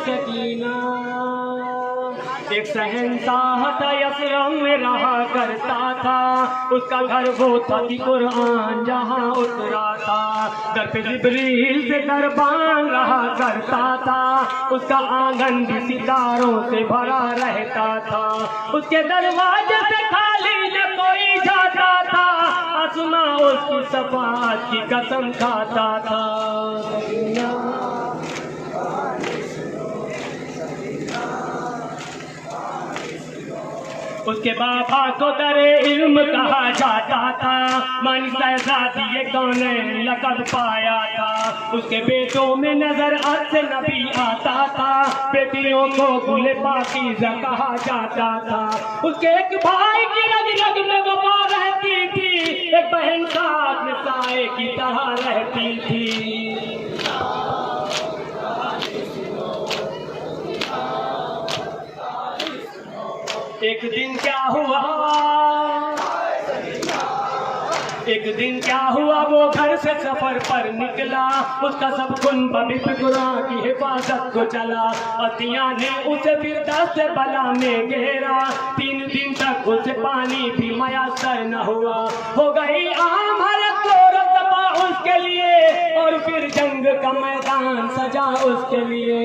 सकीना एक शहंशाह था, यसरम में रहा करता था। उसका घर वो था कि कुरान जहाँ उतरा था। दर पे जिब्रील से दरबान रहा करता था। उसका आंगन भी सितारों से भरा रहता था। उसके दरवाजे से खाली न कोई जाता था। आसमां उसकी सफात की कसम खाता था। उसके बाबा को दरे इल्म कहा जाता था। मन शहजादी कौन लक़ब पाया था। उसके बेटों में नजर से नबी आता था। बेटियों को गुल पाकीज़ा कहा जाता था। उसके एक भाई की रग रग में वफा रहती थी। एक बहन साथ में साए की तरह रहती थी। एक दिन क्या हुआ वो घर से सफर पर निकला। उसका सब कुन पवित्र कुरान की हिफाजत को चला। अतिया ने उसे फिर दस्त बला में घेरा। 3 दिन तक उसे पानी भी मयसर न हुआ। हो गई आम हरकत उसके लिए और फिर जंग का मैदान सजा उसके लिए।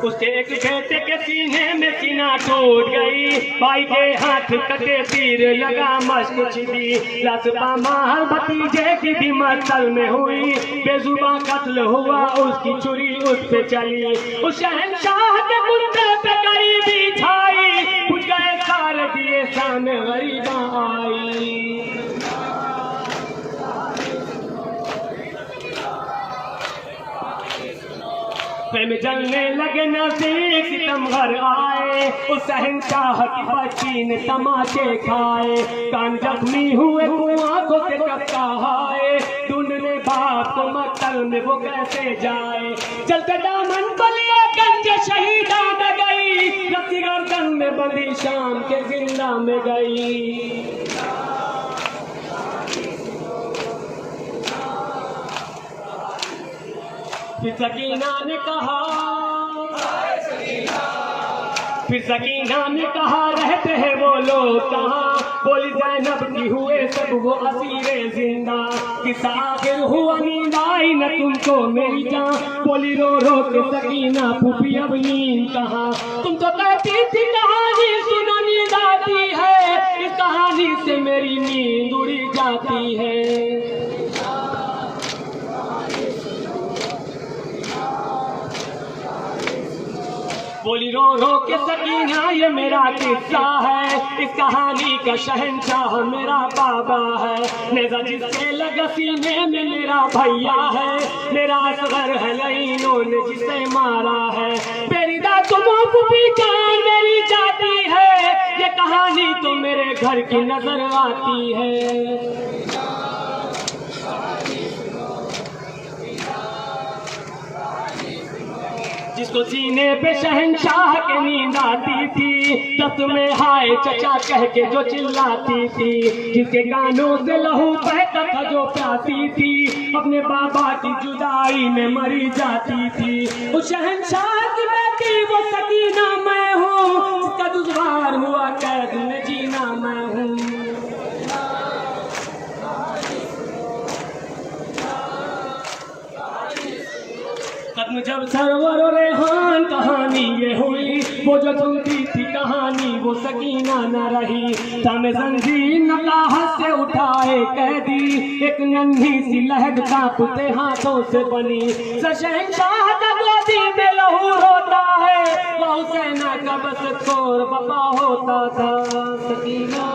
उसके एक बेटे के सीने में सीना टूट गई। भाई के हाथ कटे तीर लगा मश्क छिपी। लाशबा मार भतीजे की भी मसल में हुई। बेजुबा कत्ल हुआ उसकी छुरी उस पे चली। उस शहंशाह के कुर्ते पे गरीबी छाई। बुझ गए सारे दिए सामने गरीबा आई। प्रेम जलने लगे नज़दीक सितम घर आए। उस शहंशाह की बच्ची ने तमाचे खाए। कान जख्मी हुए आंखों से टपका हाय। ढूंढने बाप को मक्तल में वो कैसे जाए। चलते दामन बलिया गंज शहीदा में गई। रस्सी गर्दन में बंदी शाम के जिंदा में गई। फिर सकीना ने कहा रहते हैं वो लोग कहाँ। बोली ज़ैनब की हुए सब वो असीरे जिंदा। किस आखिर हुआ नींद आई न तुमको मेरी जान। बोली रो रो के सकीना फूफी अब नींद कहाँ। तुम तो कहती थी कहानी सुनो नींद आती है। इस कहानी से मेरी नींद उड़ी जाती है। बोली रो रो के सकीना ये मेरा किस्सा है। इस कहानी का शहंशाह मेरा बाबा है। नेज़ा जिसके लगा सीने में मेरा भैया है। मेरा असगर है लईनों ने जिसे मारा है। मेरी दातुमों फूफी जान मेरी जाती है। ये कहानी तो मेरे घर की नजर आती है। जिसको सीने पे शहंशाह के नींद आती थी। दस में हाय चचा कह के जो चिल्लाती थी। जिसके गानों से लहू बहता था जो प्यासी थी। अपने बाबा की जुदाई में मरी जाती थी। उस शहंशाह की बेटी वो सकीना मैं हूँ। जिसका दुश्वार हुआ कैद में जीना मैं हूँ। खत्म जब सरवर और रेहान कहानी ये हुई। वो जो सुनती थी कहानी वो सकीना न रही। सामे जंजीर नकाहत से उठाए कैदी। एक नन्ही सी लहद कांपते हाथों से बनी। शहंशाह का गोदी में लहू रोता है। वो हुसैना का बस खोर बाबा होता था। सकीना